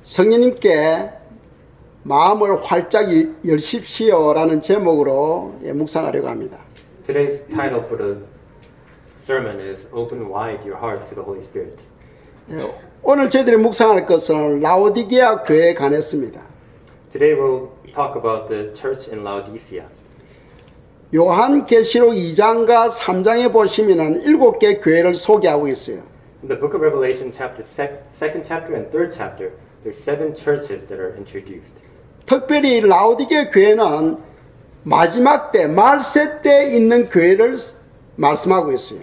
성령님께 마음을 활짝 열십시오라는 제목으로 묵상하려고 합니다. Today's title for the sermon is Open Wide Your Heart to the Holy Spirit. 오늘 저희들이 묵상할 것은 라오디게아 교회에 관했습니다. Today we'll talk about the church in Laodicea. 요한계시록 2장과 3장에 보시면은 7개 교회를 소개하고 있어요. In the book of Revelation, second chapter and third chapter, there's 7 churches that are introduced. 특별히 라오디게아 교회는 마지막 때, 말세 때 있는 교회를 말씀하고 있어요.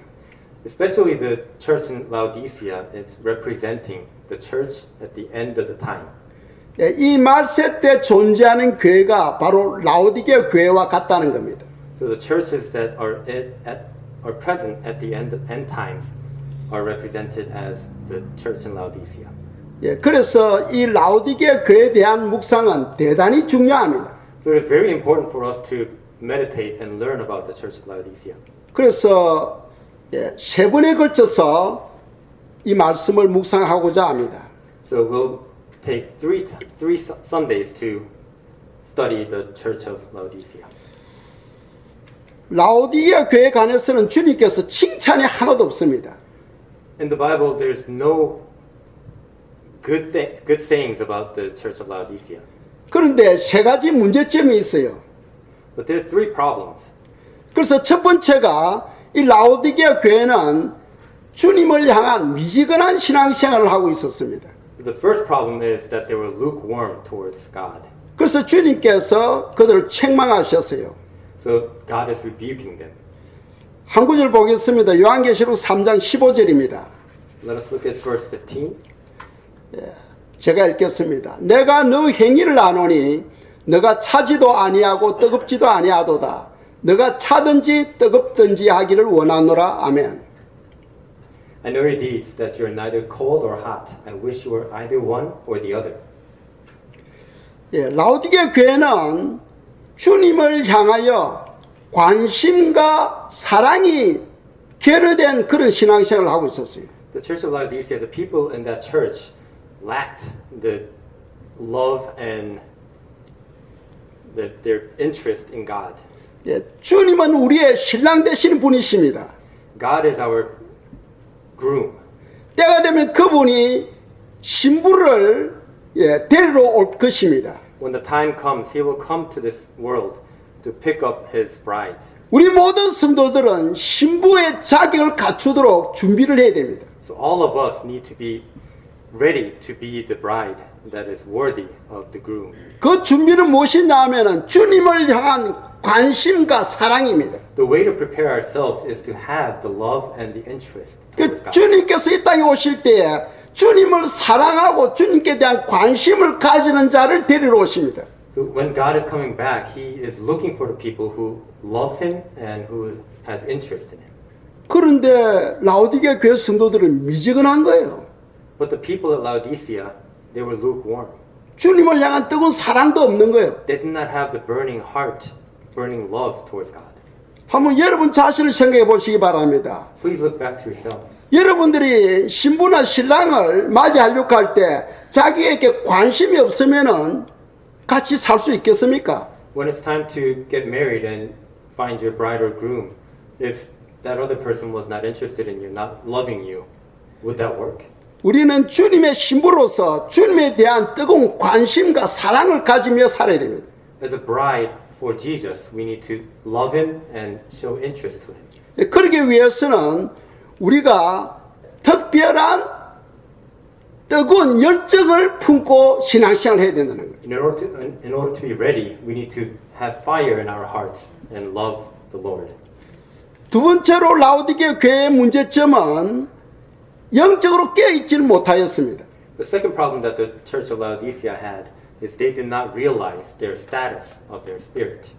Especially the church in Laodicea is representing the church at the end of the time. 이 말세 때 존재하는 교회가 바로 라오디게아 교회와 같다는 겁니다. So the churches that are present at the end times are represented as the church in Laodicea. 그래서 이 라오디게아 교회에 대한 묵상은 대단히 중요합니다. So it is very important for us to meditate and learn about the church of Laodicea. 그래서 세 번에 걸쳐서 이 말씀을 묵상하고자 합니다. So we'll take three Sundays to study the church of Laodicea. 라오디게아 교회에 관해서는 주님께서 칭찬이 하나도 없습니다. In the Bible, there's no good sayings about the church of Laodicea. 그런데 세 가지 문제점이 있어요. But there are 3 problems. 그래서 첫 번째가 이 라오디게아 교회는 주님을 향한 미지근한 신앙생활을 하고 있었습니다. The first problem is that they were lukewarm towards God. 그래서 주님께서 그들을 책망하셨어요. So God is rebuking them. 한 구절 보겠습니다. 요한계시록 3장 15절입니다. Let us look at verse 15. 제가 읽겠습니다. 내가 너 행위를 아노니 너가 차지도 아니하고 뜨겁지도 아니하도다. 너가 차든지 뜨겁든지 하기를 원하노라. 아멘. I know your deeds, that you are neither cold or hot. I wish you were either one or the other. 라오디게아 교회는 주님을 향하여 관심과 사랑이 결여된 그런 신앙생활을 하고 있었어요. The church of Laodicea, the people in that church lacked the love and their interest in God. 주님은 우리의 신랑 되시는 분이십니다. God is our groom. 때가 되면 그분이 신부를 데리러 올 것입니다. When the time comes, he will come to this world to pick up his brides. 우리 모든 성도들은 신부의 자격을 갖추도록 준비를 해야 됩니다. So all of us need to be ready to be the bride that is worthy of the groom. 그 준비는 무엇이냐 하면은 주님을 향한 관심과 사랑입니다. The way to prepare ourselves is to have the love and the interest towards God. 주님께서 이 땅에 오실 때에 주님을 사랑하고 주님께 대한 관심을 가지는 자를 데리러 오십니다. So when God is coming back, he is looking for the people who loves him and who has interest in him. 그런데 라오디게아 교회 성도들은 미지근한 거예요. But the people at Laodicea, they were lukewarm. 주님을 향한 뜨거운 사랑도 없는 거예요. They did not have the burning heart, burning love towards God. 한번 여러분 자신을 생각해 보시기 바랍니다. Please look back to yourselves. 여러분들이 신부나 신랑을 맞이하려고 할 때 자기에게 관심이 없으면은 같이 살 수 있겠습니까? When it's time to get married and find your bride or groom, if that other person was not interested in you, not loving you, would that work? 우리는 주님의 신부로서 주님에 대한 뜨거운 관심과 사랑을 가지며 살아야 됩니다. As a bride for Jesus, we need to love him and show interest to him. 그러기 위해서는 우리가 특별한 뜨거운 열정을 품고 신앙생활을 해야 된다는 거예요. In order to be ready, we need to have fire in our hearts and love the Lord. 두 번째로 라오디게아 교회의 문제점은 영적으로 깨어있지는 못하였습니다. The second problem that the church of Laodicea had is they did not realize their status of their spirit.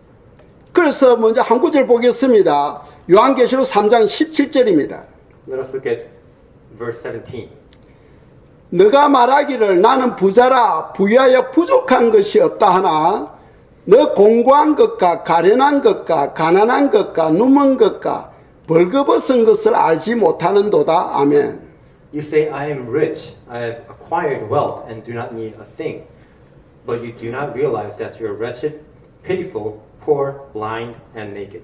그래서 먼저 한 구절 보겠습니다. 요한계시록 3장 17절입니다. Let us look at verse 17. 너가 말하기를 나는 부자라 부유하여 부족한 것이 없다 하나 너 공고한 것과 가련한 것과 가난한 것과 누먼 것과 벌거벗은 것을 알지 못하는도다. 아멘. You say, I am rich, I have acquired wealth and do not need a thing. But you do not realize that you are wretched, pitiful, poor, blind, and naked.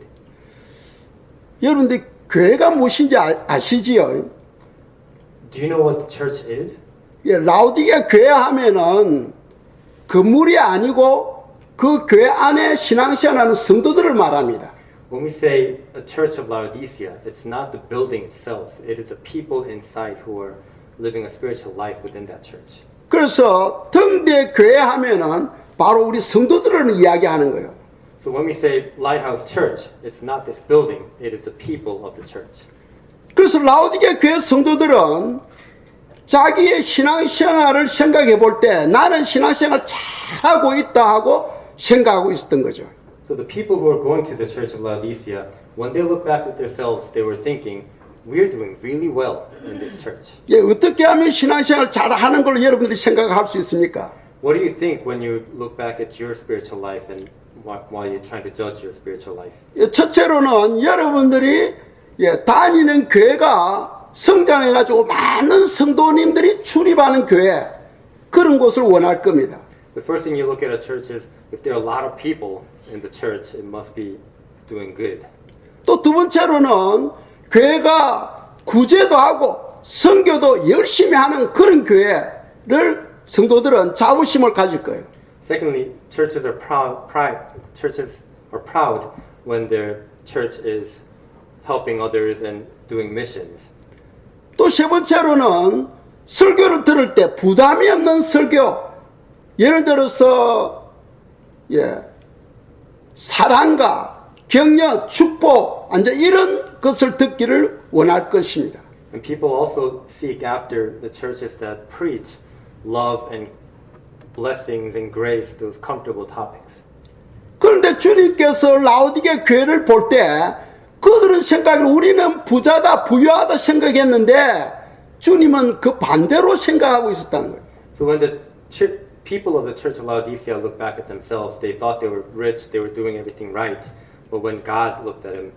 여러분들 교회가 무엇인지 아시지요? Do you know what the church is? 예, 라우디게 교회 하면은 건물이 아니고 그 교회 안에 신앙생활하는 성도들을 말합니다. When we say a church of Laodicea, it's not the building itself. It is the people inside who are living a spiritual life within that church. 그래서 등대 교회 하면은 바로 우리 성도들을 이야기하는 거예요. So when we say Lighthouse Church, it's not this building, it is the people of the church. 그래서 라우디게 교회 성도들은 자기의 신앙생활을 생각해 볼 때 나는 신앙생활 잘하고 있다 하고 생각하고 있었던 거죠. So the people who are going to the church of Laodicea, when they look back at themselves, they were thinking, we're doing really well in this church. 예, 어떻게 하면 신앙생활 잘하는 걸 여러분들이 생각할 수 있습니까? What do you think when you look back at your spiritual life and while you're trying to judge your spiritual life? 예, 첫째로는 여러분들이 예, 다니는 교회가 성장해가지고 많은 성도님들이 출입하는 교회 그런 곳을 원할 겁니다. The first thing you look at a church is if there are a lot of people in the church, it must be doing good. 또 두 번째로는 교회가 구제도 하고 선교도 열심히 하는 그런 교회를 성도들은 자부심을 가질 거예요. Secondly, churches are proud when their church is helping others and doing missions. 또 세 번째로는 설교를 들을 때 부담이 없는 설교. 예를 들어서 사랑과 격려, 축복, 이제 이런 것을 듣기를 원할 것입니다. And people also seek after the churches that preach love and blessings and grace, those comfortable topics. 그런데 주님께서 라우디게 교회를 볼 때 그들은 생각을 우리는 부자다, 부유하다 생각했는데 주님은 그 반대로 생각하고 있었다는 거예요. So when the people of the church of Laodicea look back at themselves, they thought they were rich, they were doing everything right. But when God looked at them,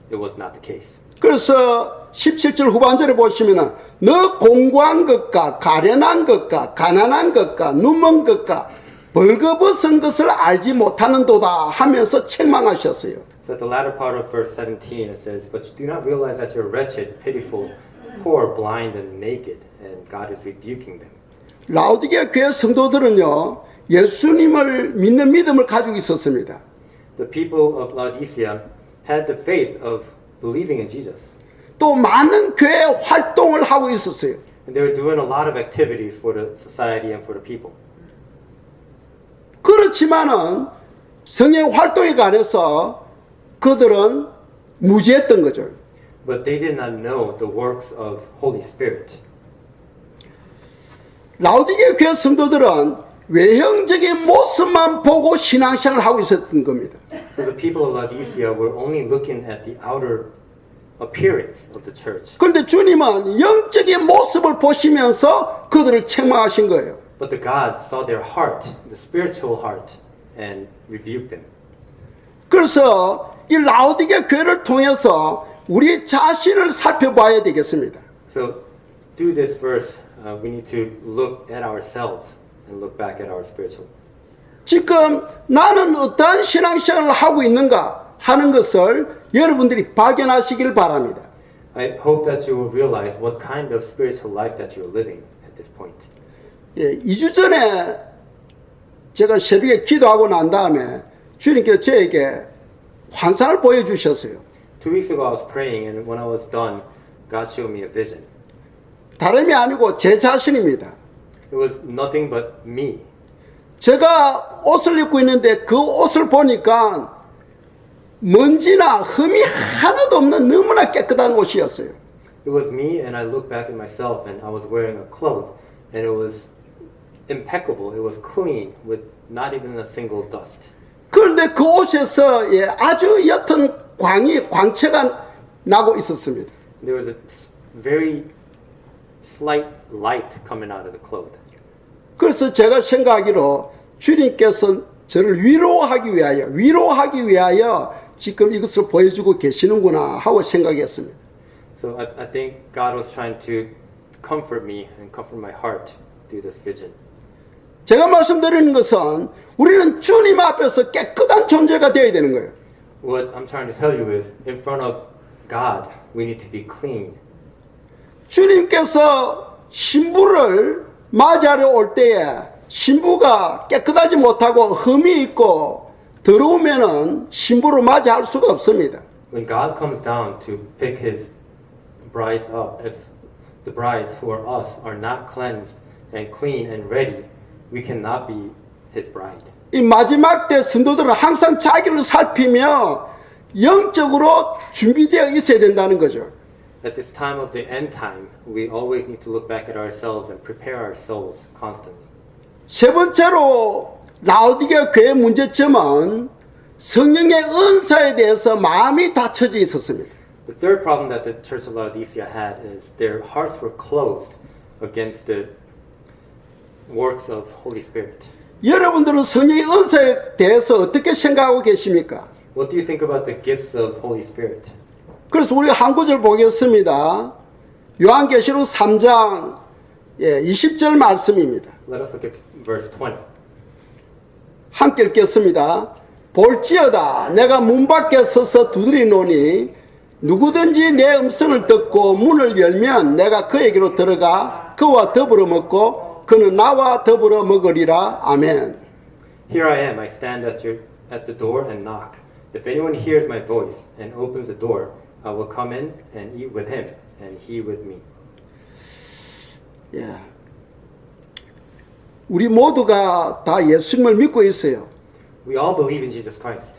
it was not the case. 그래서 17절 후반절에 보시면은 너 공고한 것과 가련한 것과 가난한 것과 눈먼 것과 벌거벗은 것을 알지 못하는도다 하면서 책망하셨어요. So at the latter part of verse 17 it says, but you do not realize that you're wretched, pitiful, poor, blind, and naked, and God is rebuking them. 라우디게 교회 성도들은요 예수님을 믿는 믿음을 가지고 있었습니다. The people of Laodicea had the faith of believing in Jesus. 또 많은 교회 활동을 하고 있었어요. And they were doing a lot of activities for the society and for the people. 그렇지만은 성령 활동에 관해서 그들은 무지했던 거죠. But they did not know the works of Holy Spirit. 라우디게 교회 성도들은 외형적인 모습만 보고 신앙생활을 하고 있었던 겁니다. So the people of Laodicea were only looking at the outer appearance of the church. 그런데 주님은 영적인 모습을 보시면서 그들을 책망하신 거예요. But the God saw their heart, the spiritual heart, and rebuked them. 그래서 이 라우디게 교회를 통해서 우리 자신을 살펴봐야 되겠습니다. So through this verse, we need to look at ourselves and look back at our spiritual. 지금 나는 어떠한 신앙생활을 하고 있는가 하는 것을 여러분들이 발견하시길 바랍니다. I hope that you will realize what kind of spiritual life that you're living at this point. 예, 2주 전에 제가 새벽에 기도하고 난 다음에 주님께서 저에게 환상을 보여주셨어요. 2 weeks ago I was praying and when I was done, God showed me a vision. 다름이 아니고 제 자신입니다. It was nothing but me. 제가 옷을 입고 있는데 그 옷을 보니까 먼지나 흠이 하나도 없는 너무나 깨끗한 옷이었어요. It was me and I looked back at myself and I was wearing a cloth and it was impeccable. It was clean with not even a single dust. 그런데 그 옷에서 아주 옅은 광채가 나고 있었습니다. There was a very slight light coming out of the cloth. 그래서 제가 생각하기로 주님께서 저를 위로하기 위하여 지금 이것을 보여주고 계시는구나 하고 생각했습니다. So I think God was trying to comfort me and comfort my heart through this vision. 제가 말씀드리는 것은 우리는 주님 앞에서 깨끗한 존재가 되어야 되는 거예요. What I'm trying to tell you is, in front of God, we need to be clean. 주님께서 신부를 맞이하러 올 때에 신부가 깨끗하지 못하고 흠이 있고 더러우면은 신부를 맞이할 수가 없습니다. When God comes down to pick his brides up, if the brides who are us are not cleansed and clean and ready, we cannot be his bride. 이 마지막 때 성도들은 항상 자기를 살피며 영적으로 준비되어 있어야 된다는 거죠. At this time of the end time, we always need to look back at ourselves and prepare our souls constantly. 세 번째로 라오디게아 교회의 문제점은 성령의 은사에 대해서 마음이 닫혀져 있었습니다. The third problem that the Church of Laodicea had is their hearts were closed against the works of Holy Spirit. 여러분들은 성령의 은사에 대해서 어떻게 생각하고 계십니까? What do you think about the gifts of Holy Spirit? 그래서 우리가 한 구절 보겠습니다. 요한계시록 3장 20절 말씀입니다. Let us look at verse 20. 함께 읽겠습니다. 볼지어다 내가 문 밖에 서서 두드리노니 누구든지 내 음성을 듣고 문을 열면 내가 그에게로 들어가 그와 더불어 먹고 그는 나와 더불어 먹으리라. 아멘. Here I am, I stand at the door and knock. If anyone hears my voice and opens the door, I will come in and eat with him, and he with me. 예. 우리 모두가 다 예수님을 믿고 있어요. We all believe in Jesus Christ.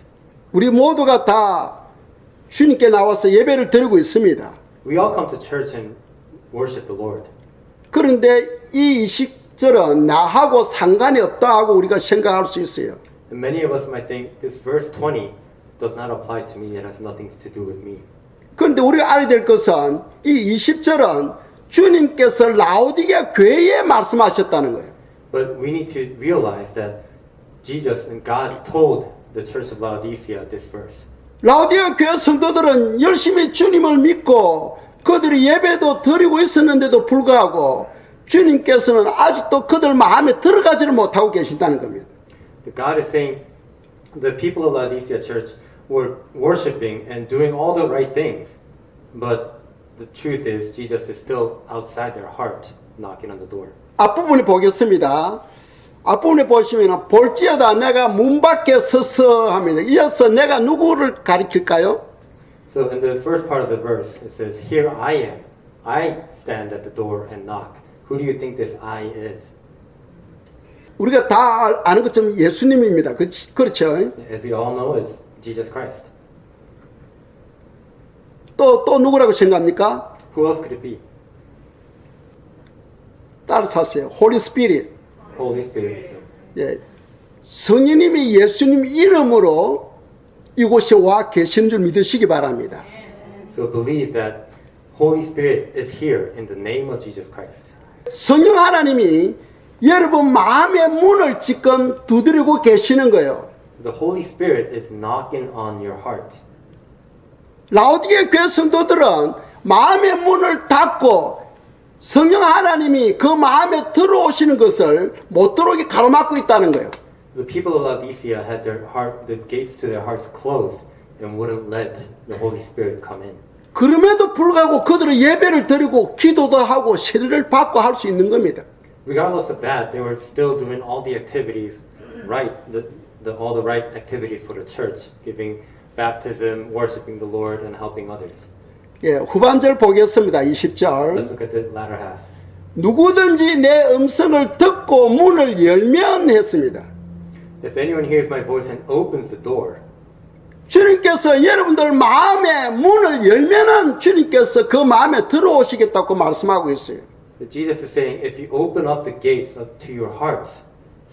우리 모두가 다 주님께 나와서 예배를 드리고 있습니다. We all come to church and worship the Lord. 그런데 이 20절은 나하고 상관이 없다 하고 우리가 생각할 수 있어요. And many of us might think this verse 20 does not apply to me, it has nothing to do with me. 그런데 우리가 알아야 될 것은 이 20절은 주님께서 라오디게아 교회에 말씀하셨다는 거예요. But we need to realize that Jesus and God told the Church of Laodicea this verse. 라오디게아 교회 성도들은 열심히 주님을 믿고 그들이 예배도 드리고 있었는데도 불구하고 주님께서는 아직도 그들 마음에 들어가지를 못하고 계신다는 겁니다. God is saying the people of Laodicea church were worshiping and doing all the right things, but the truth is Jesus is still outside their heart, knocking on the door. 앞부분에 보겠습니다. 앞부분에 보시면 볼지어다 내가 문 밖에 서서 합니다. 이어서 내가 누구를 가리킬까요? So in the first part of the verse, it says, "Here I am. I stand at the door and knock." Who do you think this I is? 우리가 다 아는 것처럼 예수님입니다. 그렇죠? As we all know, it's Jesus Christ. 또 누구라고 생각합니까? Who else could it be? 따라서 하세요. Holy Spirit. Holy Spirit. 예. 성령님이 예수님 이름으로 이곳에 와 계시는 줄 믿으시기 바랍니다. So believe that Holy Spirit is here in the name of Jesus Christ. 성령 하나님이 여러분 마음의 문을 지금 두드리고 계시는 거예요. The Holy Spirit is knocking on your heart. 라오디게아 교회 성도들은 마음의 문을 닫고 성령 하나님이 그 마음에 들어오시는 것을 못 들어오게 가로막고 있다는 거예요. The people of Laodicea had the gates to their hearts closed and wouldn't let the Holy Spirit come in. 그럼에도 불구하고 그들은 예배를 드리고 기도도 하고 세례를 받고 할 수 있는 겁니다. Regardless of that, they were still doing all the activities right, all the right activities for the church, giving baptism, worshiping the Lord, and helping others. 예, 후반절 보겠습니다. Let's 20절. look at the latter half. 누구든지 내 음성을 듣고 문을 열면 했습니다. If anyone hears my voice and opens the door, 주님께서 여러분들 마음의 문을 열면은 주님께서 그 마음에 들어오시겠다고 말씀하고 있어요. Jesus is saying, if you open up the gates to your hearts,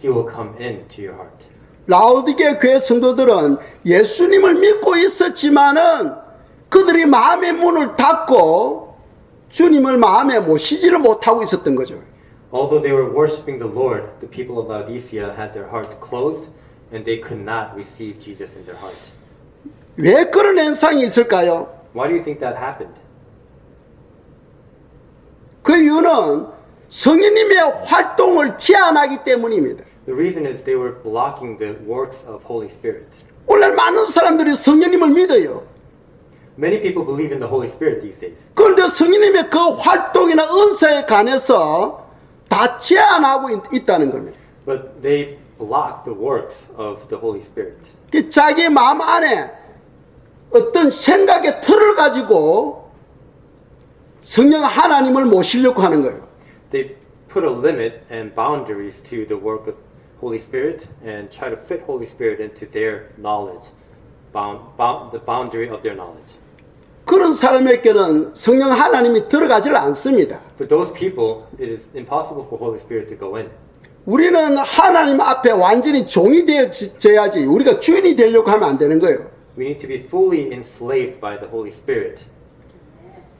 He will come into your heart. 라오디게아 교회 성도들은 예수님을 믿고 있었지만은 그들이 마음의 문을 닫고 주님을 마음에 모시지를 못하고 있었던 거죠. Although they were worshiping the Lord, the people of Laodicea had their hearts closed and they could not receive Jesus in their heart. 왜 그런 현상이 있을까요? Why do you think that happened? 그 이유는 성령님의 활동을 제한하기 때문입니다. The reason is they were blocking the works of Holy Spirit. 오늘 많은 사람들이 성령님을 믿어요. Many people believe in the Holy Spirit these days. 그런데 성령님의 그 활동이나 은사에 관해서 다 제한하고 있다는 겁니다. But they block the works of the Holy Spirit. 자기 마음 안에 어떤 생각의 틀을 가지고 성령 하나님을 모시려고 하는 거예요. They put a limit and boundaries to the work of Holy Spirit and try to fit Holy Spirit into their knowledge, the boundary of their knowledge. 그런 사람에게는 성령 하나님이 들어가질 않습니다. For those people, it is impossible for Holy Spirit to go in. 우리는 하나님 앞에 완전히 종이 되어야지 우리가 주인이 되려고 하면 안 되는 거예요. We need to be fully enslaved by the Holy Spirit.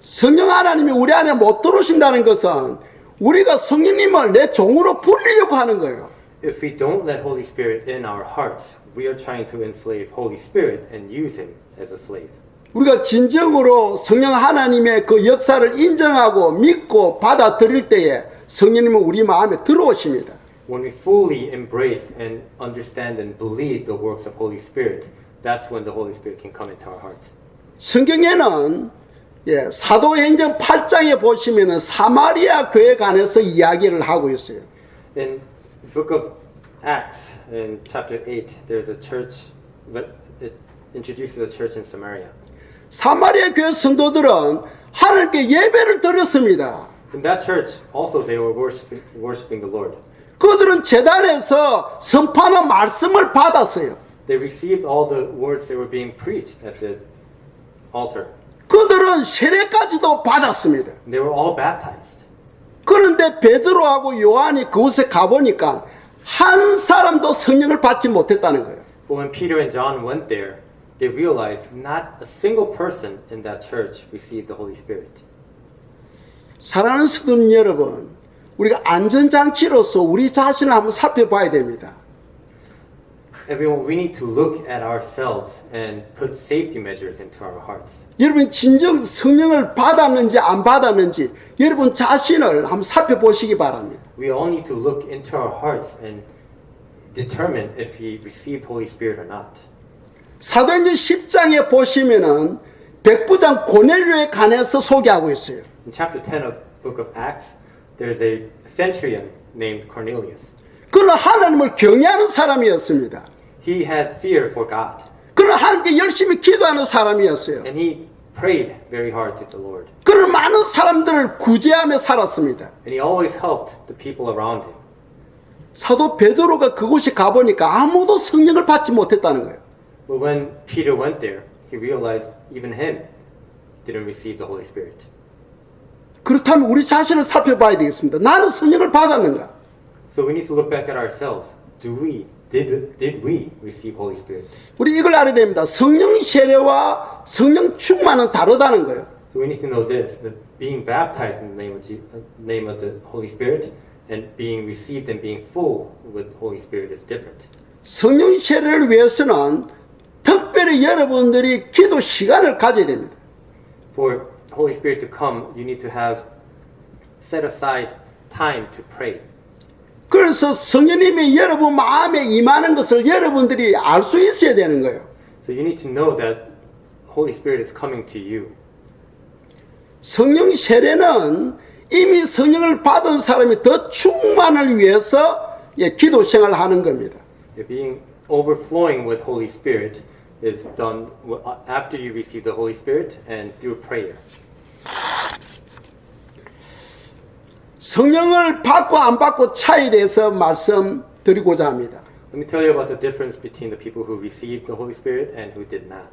성령 하나님이 우리 안에 못 들어오신다는 것은 우리가 성령님을 내 종으로 부리려고 하는 거예요. If we don't let Holy Spirit in our hearts, we are trying to enslave Holy Spirit and use Him as a slave. 우리가 진정으로 성령 하나님의 그 역사를 인정하고 믿고 받아들일 때에 성령님은 우리 마음에 들어오십니다. When we fully embrace and understand and believe the works of Holy Spirit, that's when the Holy Spirit can come into our hearts. 성경에는 사도행전 8장에 보시면은 사마리아 교회에 관해서 이야기를 하고 있어요. In the book of Acts, in chapter 8, there's a church, but it introduces a church in Samaria. 사마리아 교회 성도들은 하나님께 예배를 드렸습니다. In that church, also they were worshiping the Lord. 그들은 제단에서 선포하는 말씀을 받았어요. They received all the words that were being preached at the altar. 그들은 세례까지도 받았습니다. They were all baptized. 그런데 베드로하고 요한이 그곳에 가보니까 한 사람도 성령을 받지 못했다는 거예요. But when Peter and John went there, they realized not a single person in that church received the Holy Spirit. 사랑하는 성도 여러분, 우리가 안전장치로서 우리 자신을 한번 살펴봐야 됩니다. Everyone, we need to look at ourselves and put safety measures into our hearts. 여러분 진정 성령을 받았는지 안 받았는지 여러분 자신을 한번 살펴보시기 바랍니다. We all need to look into our hearts and determine if we received Holy Spirit or not. 사도행전 10장에 보시면은 백부장 고넬료에 관해서 소개하고 있어요. In chapter 10 of the book of Acts, there's a centurion named Cornelius. 그는 하나님을 경외하는 사람이었습니다. He had fear for God, 그는 하나님께 열심히 기도하는 사람이었어요. and he prayed very hard to the Lord. 그는 많은 사람들을 구제하며 살았습니다. And he always helped the people around him. 사도 베드로가 그곳에 가보니까 아무도 성령을 받지 못했다는 거예요. But when Peter went there, he realized even him didn't receive the Holy Spirit. 그렇다면 우리 자신을 살펴봐야 되겠습니다. 나는 성령을 받았는가? So we need to look back at ourselves. Did we receive Holy Spirit? 우리 이걸 알아야 됩니다. 성령 세례와 성령 충만은 다르다는 거예요. So we need to know this: that being baptized in the name of the Holy Spirit and being received and being full with Holy Spirit is different. 성령 세례를 위해서는 특별히 여러분들이 기도 시간을 가져야 됩니다. For Holy Spirit to come, you need to have set aside time to pray. 그래서 성령님이 여러분 마음에 임하는 것을 여러분들이 알 수 있어야 되는 거예요. So you need to know that Holy Spirit is coming to you. 성령 세례는 이미 성령을 받은 사람이 더 충만을 위해서 기도 생활을 하는 겁니다. Being overflowing with Holy Spirit is done after you receive the Holy Spirit and through prayer. 성령을 받고 안 받고 차이에 대해서 말씀드리고자 합니다. Let me tell you about the difference between the people who received the Holy Spirit and who did not.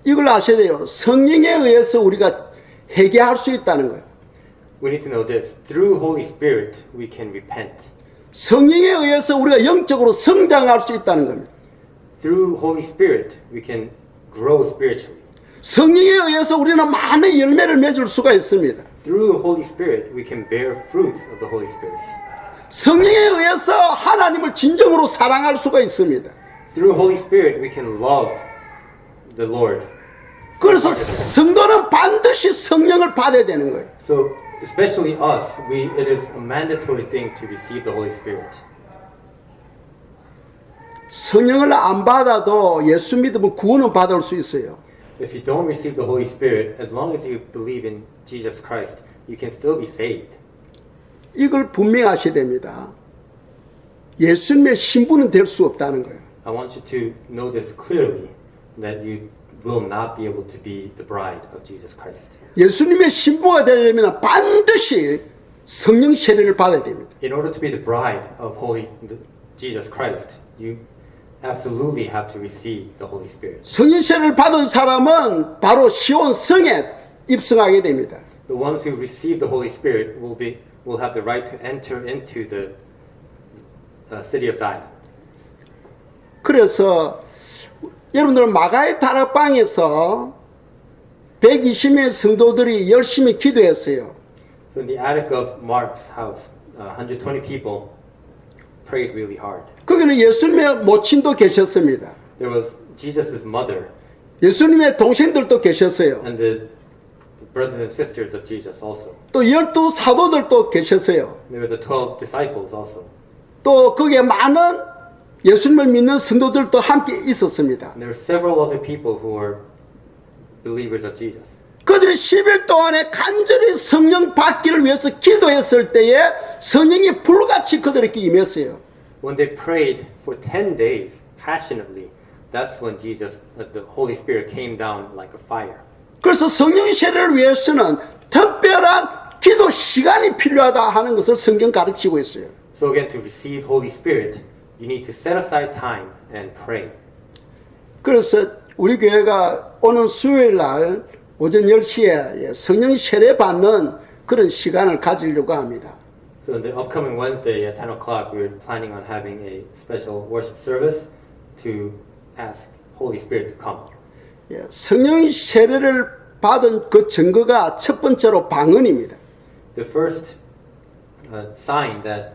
이걸 아셔야 돼요. 성령에 의해서 우리가 회개할 수 있다는 거예요. We need to know this. Through Holy Spirit, we can repent. 성령에 의해서 우리가 영적으로 성장할 수 있다는 겁니다. Through Holy Spirit, we can grow spiritually. 성령에 의해서 우리는 많은 열매를 맺을 수가 있습니다. Through Holy Spirit, we can bear fruits of the Holy Spirit. 성령에 의해서 하나님을 진정으로 사랑할 수가 있습니다. Through Holy Spirit, we can love the Lord. 그래서 성도는 반드시 성령을 받아야 되는 거예요. So especially us, it is a mandatory thing to receive the Holy Spirit. 성령을 안 받아도 예수 믿으면 구원은 받을 수 있어요. If you don't receive the Holy Spirit, as long as you believe in Jesus Christ, you can still be saved. 이걸 분명하셔야 됩니다. 예수님의 신부는 될 수 없다는 거예요. I want you to know this clearly, that you will not be able to be the bride of Jesus Christ. 예수님의 신부가 되려면 반드시 성령 세례를 받아야 됩니다. In order to be the bride of Jesus Christ, you absolutely have to receive the Holy Spirit. 성령 세례를 받은 사람은 바로 시온 성에 입성하게 됩니다. The ones who receive the Holy Spirit will have the right to enter into the city of Zion. 그래서 여러분들 마가의 다락방에서 120명 성도들이 열심히 기도했어요. So in the attic of Mark's house, 120 people prayed really hard. 거기는 예수님의 모친도 계셨습니다. There was Jesus' mother 예수님의 동생들도 계셨어요. and the brothers and sisters of Jesus also. 또 12 사도들도 계셨어요. There were the 12 disciples also. 또 거기에 많은 예수님을 믿는 성도들도 함께 있었습니다. And there were several other people who were believers of Jesus. 그들이 10일 동안에 간절히 성령 받기를 위해서 기도했을 때에 성령이 불같이 그들에게 임했어요. When they prayed for 10 days passionately, that's when the Holy Spirit came down like a fire. 그래서 성령 세례를 위해서는 특별한 기도 시간이 필요하다 하는 것을 성경 가르치고 있어요. So again, to receive Holy Spirit, you need to set aside time and pray. 그래서 우리 교회가 오는 수요일 날 오전 10시에 성령 세례 받는 그런 시간을 가지려고 합니다. So in the upcoming Wednesday at 10 o'clock, we're planning on having a special worship service to ask Holy Spirit to come. 성령 세례를 받은 그 증거가 첫 번째로 방언입니다. The first sign that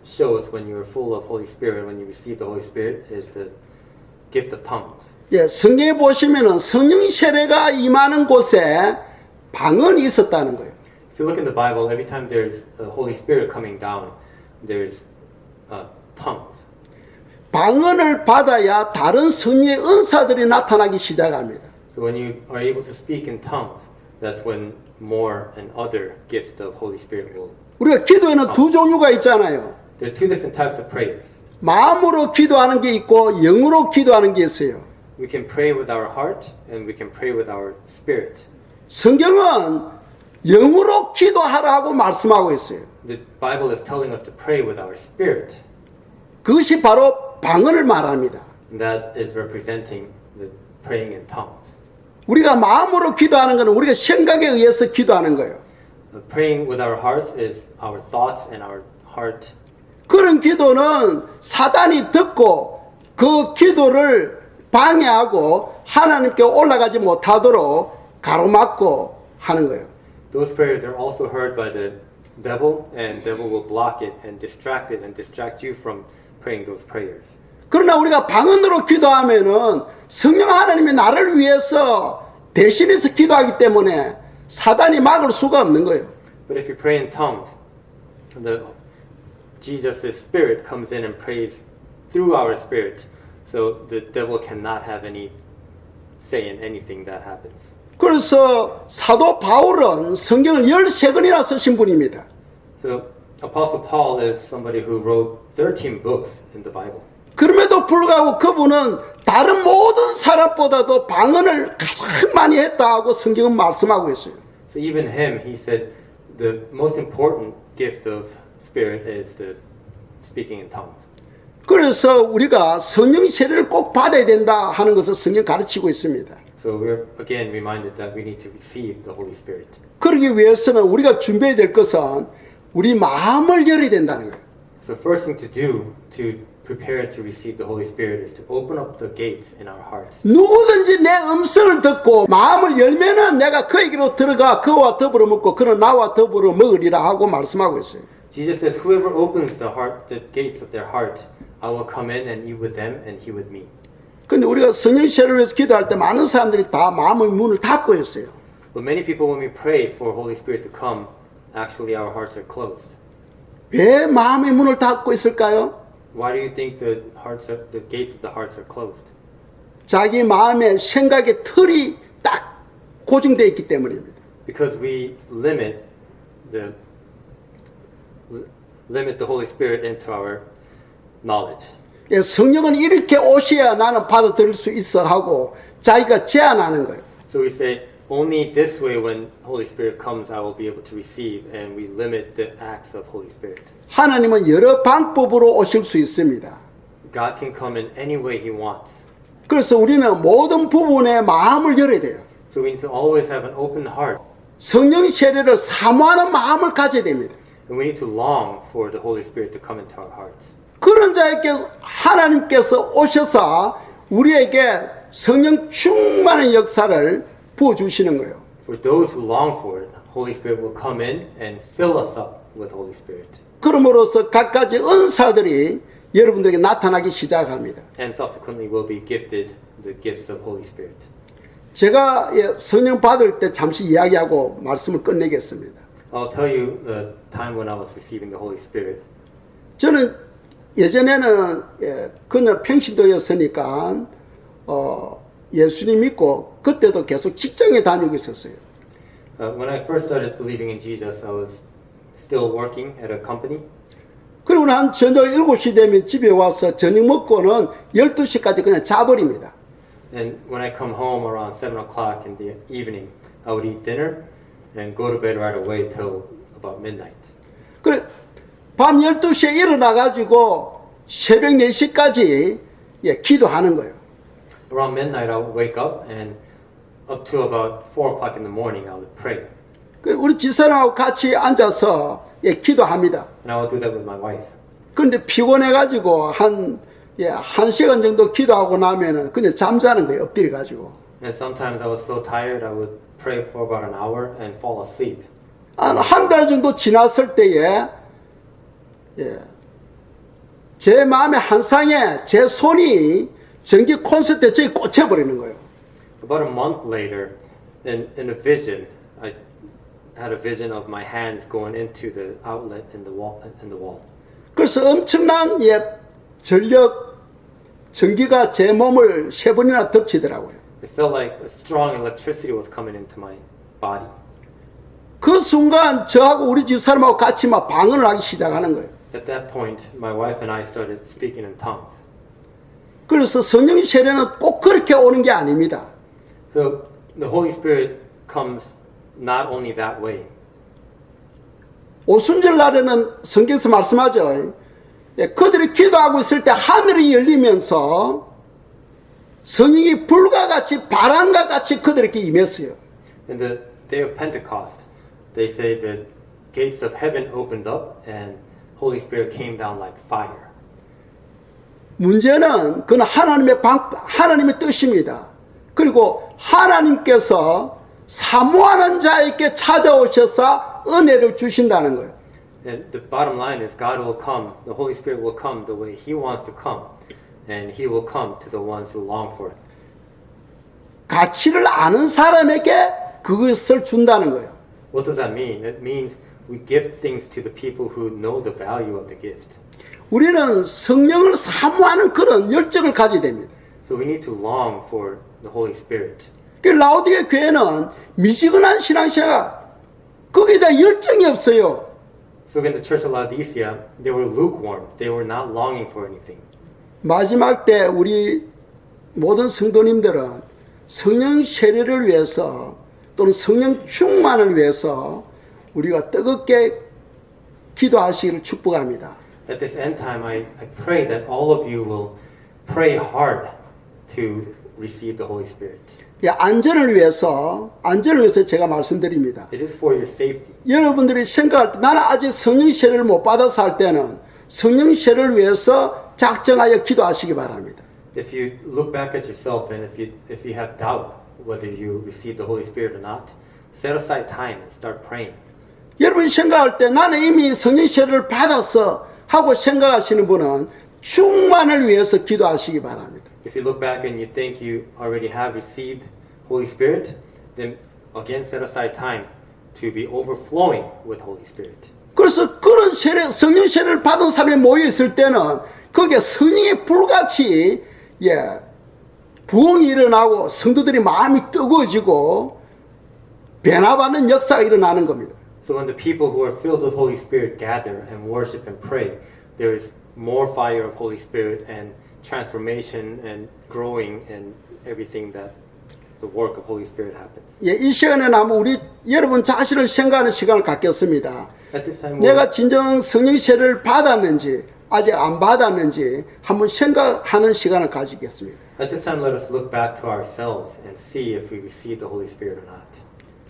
shows when you are full of Holy Spirit, when you receive the Holy Spirit, is the gift of tongues. 성경에 보시면은 성령 세례가 임하는 곳에 방언이 있었다는 거예요. If you look in the Bible, every time there's a Holy Spirit coming down, there's tongues. 방언을 받아야 다른 성령의 은사들이 나타나기 시작합니다. So when you are able to speak in tongues, that's when more and other gift of Holy Spirit will. 우리가 기도에는 두 종류가 있잖아요. There are two different types of prayers. 마음으로 기도하는 게 있고 영으로 기도하는 게 있어요. We can pray with our heart and we can pray with our spirit. 성경은 영으로 기도하라고 말씀하고 있어요. The Bible is telling us to pray with our spirit. 그것이 바로 방언을 말합니다. And that is representing the praying in tongues. 우리가 마음으로 기도하는 것은 우리가 생각에 의해서 기도하는 거예요. Praying with our hearts is our thoughts and our heart. 그런 기도는 사단이 듣고 그 기도를 방해하고 하나님께 올라가지 못하도록 가로막고 하는 거예요. Those prayers are also heard by the devil, and devil will block it and distract it and distract you from praying those prayers. 그러나 우리가 방언으로 기도하면은 성령 하나님이 나를 위해서 대신해서 기도하기 때문에 사단이 막을 수가 없는 거예요. But if you pray in tongues, Jesus' spirit comes in and prays through our spirit, so the devil cannot have any say in anything that happens. 그래서 사도 바울은 성경을 13권이나 쓰신 분입니다. So Apostle Paul is somebody who wrote 13 books in the Bible. 그럼에도 불구하고 그분은 다른 모든 사람보다도 방언을 가장 많이 했다고 성경은 말씀하고 있어요. So even him, he said the most important gift of spirit is the speaking in tongues. 그래서 우리가 성령 세례를 꼭 받아야 된다 하는 것을 성경 가르치고 있습니다. So we're again reminded that we need to receive the Holy Spirit. 그러기 위해서는 우리가 준비해야 될 것은 우리 마음을 열어야 된다는 거예요. So first thing to do to prepare to receive the Holy Spirit is to open up the gates in our hearts. 누구든지 내 음성을 듣고 마음을 열면은 내가 그에게로 들어가 그와 더불어 먹고 그는 나와 더불어 먹으리라 하고 말씀하고 있어요. Jesus says, "Whoever opens the gates of their heart, I will come in and eat with them, and he with me." 근데 우리가 성령 세례를 위해서 기도할 때 많은 사람들이 다 마음의 문을 닫고 있어요. But many people, when we pray for Holy Spirit to come, actually our hearts are closed. 왜 마음의 문을 닫고 있을까요? Why do you think the gates of the hearts are closed? 자기 마음의 생각의 틀이 딱 고정되어 있기 때문입니다. Because we limit the Holy Spirit into our knowledge. 예, 성령은 이렇게 오셔야 나는 받아들일 수 있어 하고 자기가 제한하는 거예요. So we say, only this way when Holy Spirit comes, I will be able to receive, and we limit the acts of Holy Spirit. 하나님은 여러 방법으로 오실 수 있습니다. God can come in any way He wants. 그래서 우리는 모든 부분에 마음을 열어야 돼요. So we need to always have an open heart, 성령 세례를 사모하는 마음을 가져야 됩니다. and we need to long for the Holy Spirit to come into our hearts. 그런 자에게 하나님께서 오셔서 우리에게 성령 충만의 역사를 부어주시는 거예요. For those who long for it, Holy Spirit will come in and fill us up with Holy Spirit. 그럼으로써 각가지 은사들이 여러분들에게 나타나기 시작합니다. And subsequently will be gifted the gifts of Holy Spirit. 제가 성령 받을 때 잠시 이야기하고 말씀을 끝내겠습니다. I'll tell you the time when I was receiving the Holy Spirit. 저는 예전에는 그냥 평신도였으니까 예수님 믿고 그때도 계속 직장에 다니고 있었어요. When I first started believing in Jesus, I was still working at a company. 그리고 난 저녁 7시 되면 집에 와서 저녁 먹고는 12시까지 그냥 자버립니다. And when I come home around 7 o'clock in the evening, I would eat dinner and go to bed right away till about midnight. 그래 밤 12시에 일어나가지고 새벽 4시까지 기도하는 거예요. Around midnight, I would wake up and up to about 4 o'clock in the morning, I would pray. 그 우리 집사람하고 같이 앉아서 기도합니다. And I would do that with my wife. 그런데 피곤해가지고 한 1시간 정도 기도하고 나면은 그냥 잠자는 거예요. 엎드려가지고. And sometimes I was so tired, I would pray for about an hour and fall asleep. 한 달 정도 지났을 때에 제 마음의 한 상에 제 손이 전기 콘센트에 저기 꽂혀버리는 거예요. About a month later, in a vision, I had a vision of my hands going into the outlet in the wall. 그래서 엄청난 전기가 제 몸을 3번이나 덮치더라고요. It felt like a strong electricity was coming into my body. 그 순간 저하고 우리 집 사람하고 같이 막 방언을 하기 시작하는 거예요. At that point, my wife and I started speaking in tongues. 그래서 성령 세례는 꼭 그렇게 오는 게 아닙니다. So the Holy Spirit comes not only that way. 오순절 날에는 성경에서 말씀하죠. 그들이 기도하고 있을 때 하늘이 열리면서 성령이 불과 같이 바람과 같이 그들에게 임했어요. In the day of Pentecost, they say the gates of heaven opened up and Holy Spirit came down like fire. 문제는 그건 하나님의 뜻입니다. 그리고 하나님께서 사모하는 자에게 찾아오셔서 은혜를 주신다는 거예요. And the bottom line is God will come, the Holy Spirit will come the way He wants to come, and He will come to the ones who long for it. 가치를 아는 사람에게 그것을 준다는 거예요. What does that mean? It means we give things to the people who know the value of the gift. 우리는 성령을 사모하는 그런 열정을 가져야 됩니다. So we need to long for the Holy Spirit. 그 라오디게 교회는 미지근한 신앙생활, 거기에 대한 열정이 없어요. So in the church of Laodicea, they were lukewarm. They were not longing for anything. 마지막 때 우리 모든 성도님들은 성령 세례를 위해서 또는 성령 충만을 위해서 우리가 뜨겁게 기도하시기를 축복합니다. At this end time, I pray that all of you will pray hard to receive the Holy Spirit. 안전을 위해서 제가 말씀드립니다. It is for your safety. 여러분들이 생각할 때 나는 아직 성령 세례를 못 받아서 할 때는 성령 세례를 위해서 작정하여 기도하시기 바랍니다. If you look back at yourself and if you have doubt whether you receive the Holy Spirit or not, set aside time and start praying. 여러분이 생각할 때 나는 이미 성령 세례를 받았어 하고 생각하시는 분은 충만을 위해서 기도하시기 바랍니다. If you look back and you think you already have received Holy Spirit, then again set aside time to be overflowing with Holy Spirit. 그래서 그런 세례, 성령 세례를 받은 사람이 모여 있을 때는 거기에 성령의 불같이 부흥이 일어나고 성도들이 마음이 뜨거워지고 변화받는 역사가 일어나는 겁니다. So when the people who are filled with Holy Spirit gather and worship and pray, there is more fire of Holy Spirit and transformation and growing and everything that the work of Holy Spirit happens. 이 시간에는 한번 우리 여러분 자신을 생각하는 시간을 갖겠습니다. At this time, 내가 진정 성령 세례를 받았는지 아직 안 받았는지 한번 생각하는 시간을 가지겠습니다. at this time, let us look back to ourselves and see if we received the Holy Spirit or not.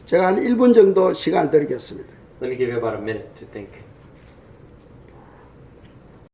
제가 한 1분 정도 시간을 드리겠습니다. Let me give you about a minute to think.